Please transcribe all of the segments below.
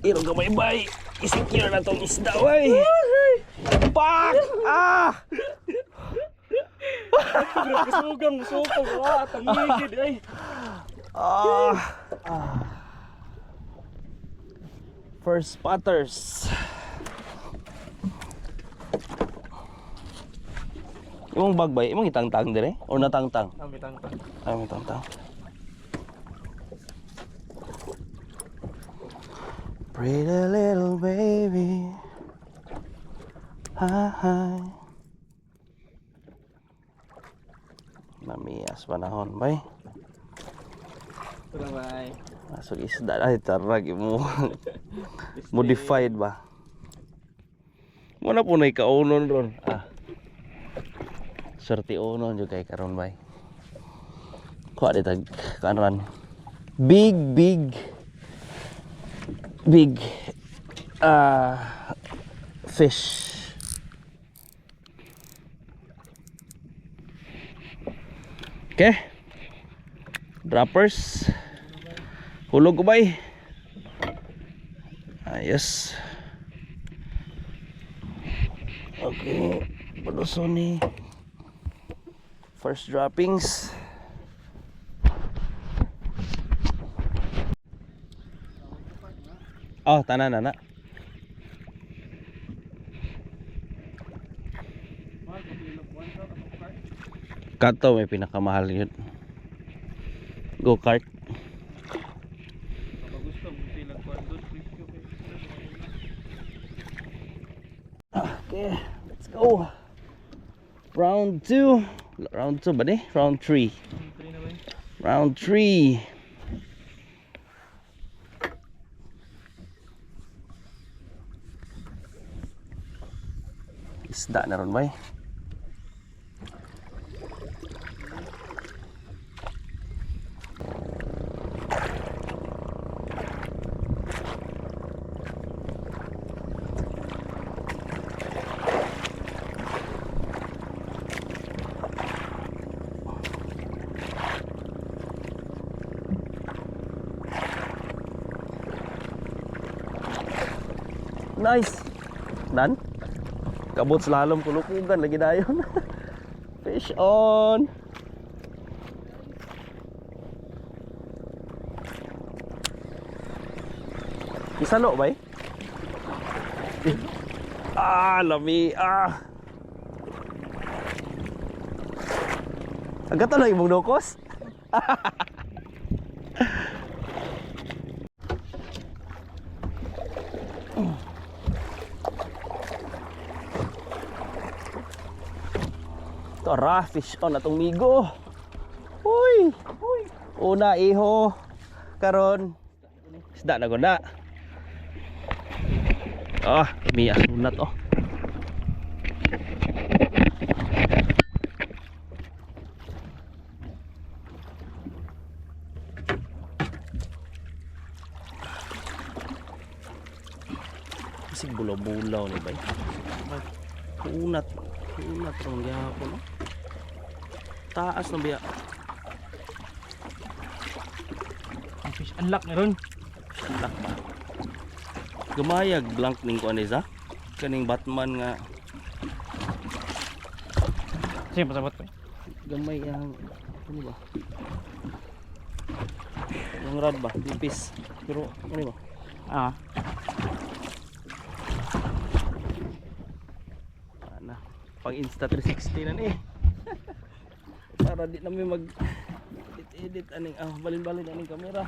Iro gamay bay. I-secure na tong isda way. Pak! Ah! Sugang, tangigid ay. Ah! First spotters. Imong bagbay, imong itangtang dire or natangtang? Amitang-tang. Ay, itangtang. Pretty little baby. Hi, hi. Namiyas panahon, bay. Bye. Masuk isda ay tarag mo. Modified ba? Muna po na ikaunon ron. Swerte unon juga kay karon bay. Kuha di tag kanan. Big fish. Okay. Droppers. Hulog ko bay. Ayos. Okay. Paluso ni first droppings. Oh, tanan na. Kato may pinakamahal yun. Go-kart. Okay, let's go. Round 2. Round 2 ba ni? Round 3. Round 3. Isda na ron bay. Nice. Dan. Kabot slalom kulukugan lagi dayon. Fish on. Isalo ba eh? Lami. Agad na ibang dokos. Tara, fish on atong migo. Uy, una iho. Karon isda na guna. Miya sunat oh. Isig bulaw-bulaw ni bay. Unat rong gihapon oh. Taas na biya. Ang fish unlock na ron. Unlock ba? Gumayag blank ning kuan isa. Kaning Batman nga. Sige, pasabot ko. Gamay ang ano ba? Yung rod ba? Pipis. Pero ano ba? Pang Insta 360 na ni. Para di namin mag edit aning balin-balin aning kamera.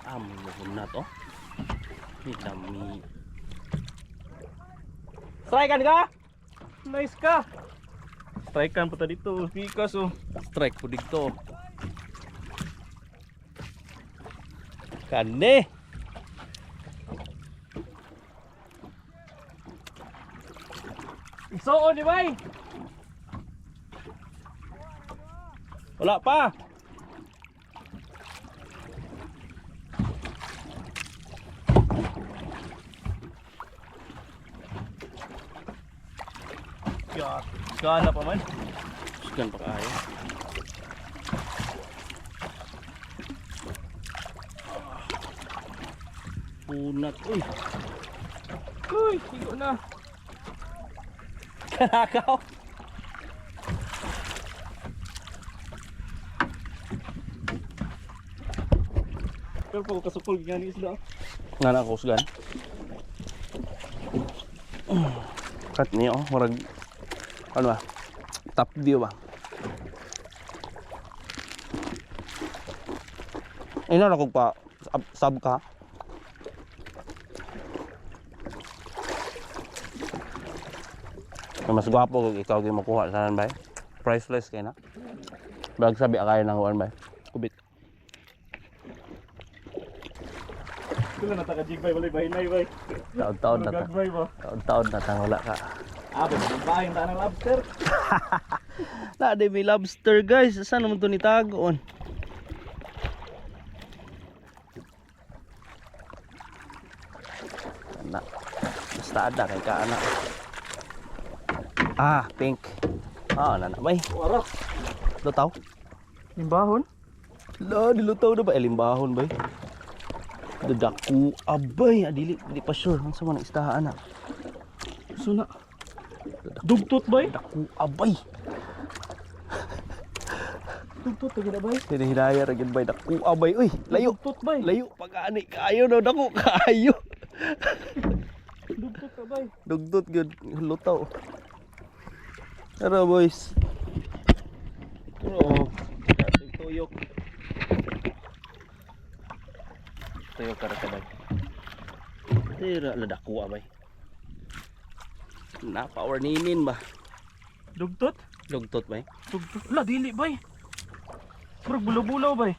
Mo na to. Ni dami. Strike ka? Nice ka. Strike kan pa dito, pikas oh. Strike po dito. Kane. Isuon di bay. Wala pa. Gana pa man. Sugan pa kaya. Punat. Uy. Uy, higo na. Kanakaw. Pero pag kasukol gani isda. Nga na kusgan. Cut niyo, murag ano ba? Top view ba? Ina na kog pa sub ka. Mas gwapo kung ikaw gyud makuha sanan bay. Priceless kay na. Bag sabi akay nang one bay. Kubit. Kailan nataka-jig bay, walay bahinay bay. Taon-taon na ta. Gagbay ba? Taon-taon na tang wala ka. Ah, babaeng taan ng lobster. Na di may lobster guys. Saan naman to ni tagoon? Ana. Basta ada kay ka ana. Ah, pink. Ah, na bay. Wara. Lutaw. Limbahon? La, dilutaw na ba? Limbahon bay. Dadaku abay, adili di pa sure ang sama ng istahaan na. Suna. Dugtot bay? Dadaku abay. Dugtot lagi na bay? Hinahilaya ra gid bay daku abay. Uy, layo. Dugtot bay? Layo pag-ani kaayo daw dako kaayo. Dugtot ka bay? Dugdot gyud lutaw. Tara boys. Oo. Tuyok. Tuyok ka ra bay. Tira la dako abay. Na power ninin ba? Dugtot? Dugtot bay. Dugtot. La, dili bay. Murag bulaw-bulaw bay.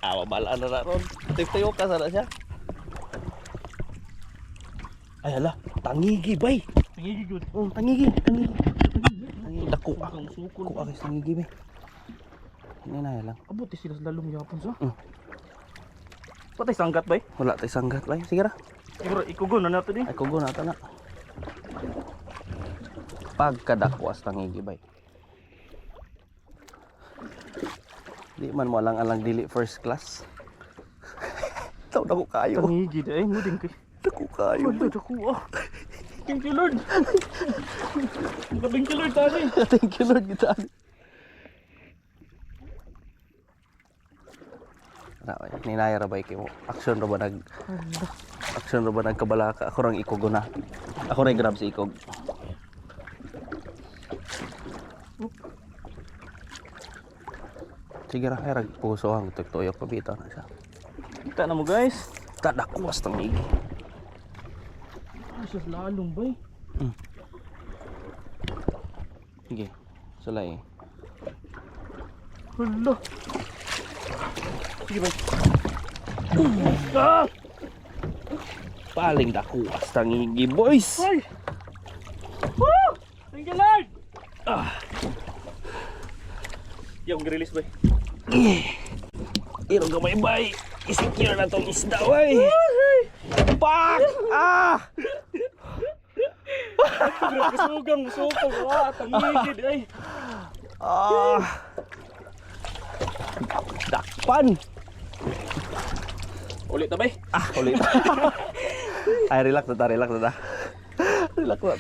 Awa bala na ron. Tuyok ka sana siya. Ay hala, tangigi bay. Nangigigod. Oh, tangigi. Tangigi dako ah. Ang sukol. Ko agis tangigi bay. Ini na lang. Abot sila sa lalong yapon sa. Mm. Patay sanggat bay. Wala tay sanggat bay. Sige ra. Siguro ikugon na nato di. Ay kugo na ta na. Pagkadakwas tangigi bay. Di man mo alang dili first class. Taw dako kayo. Tangigid ay muding kay. Dako kayo. Wala dako ah. Thank you Lord. Thank you Lord tani. Thank you Lord kita. Ninaya ra bay kay mo. Action ra ba nagkabalaka ako rang ikog na. Ako ra grab si ikog. Sige ra ay puso ang tuyok pa bitaw na siya. Kita na mo guys. Kadakwas tangigi. Ah, siya lalong bay. Sige. Sulay. Hala. Sige bay. Ah! Paling dakuwas tangigi boys. Ay! Woo! Thank you Lord! Yung release bay. Iro gamay bay. Isikira na tong isda way. Pak! Ah! Sugang, ah, tangigid ay. Ah! Dakpan! Ulit na bay. Ah, ulit. Ay, relax na ta. Relax na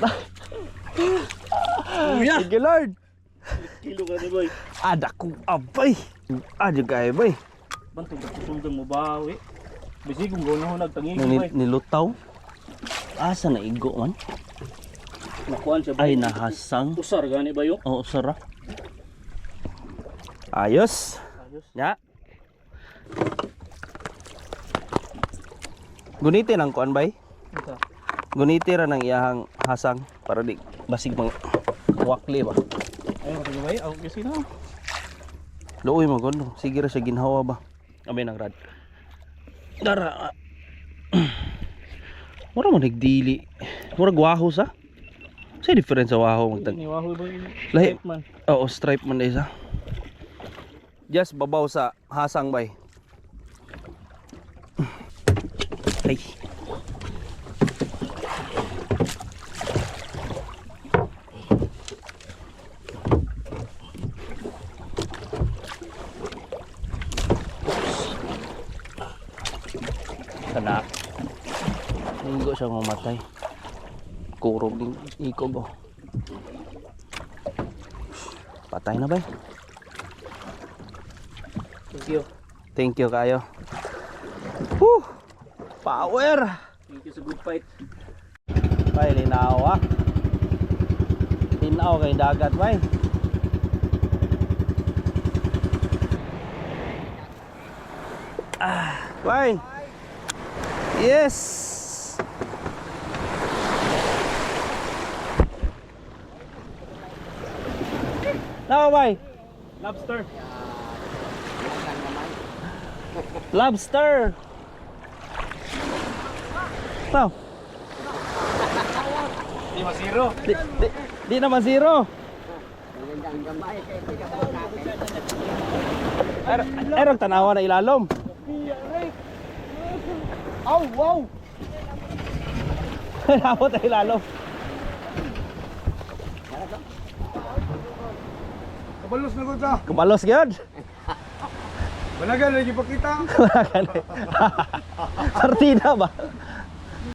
ta. Uya! Sige, Lord. Kilo ka na bay. Ada ko abay. Ada kay bay. Bantog na sugang mo bawi. Bisi kung gawin ako nagtangigid bay. Nilutaw. Asa na igo man? Nakuhan siya bay. Ay, nahasang. Usar gani ba yun? Oo, sara. Ayos. Ayos. Ya. Gunitin ang kuan bay. Ito. Guniti ra ng iyahang hasang para di basig mang wakli ba. Ayun ka bay. Ako kasi na. Looy mo gono. Sige ra siya ginhawa ba. Abi nang rad. Dara. Mura mo nagdili. Mura gwahos ha. Sa difference sa waho magtag. Niwahoy ba yun? Lahi. Man. Oo, stripe man isa. Just babaw sa hasang bay. Ay. Kana. Igo siya mamatay. Kurog din ikog oh. Patay na ba? Thank you. Thank you kayo. Woo! Power! Thank you sa good fight. Bay, linaw ah. Linaw kay dagat bay. Bay. Yes. Nawa bay. Lobster. Lobster. Naw. Di masiro. Di naman zero. Erong tanawa na ilalom. Aw, wow. Nabot na ilalom. Kabalos na ko ta. Kumalos yun. Balagan lagi pakita. Partida ba?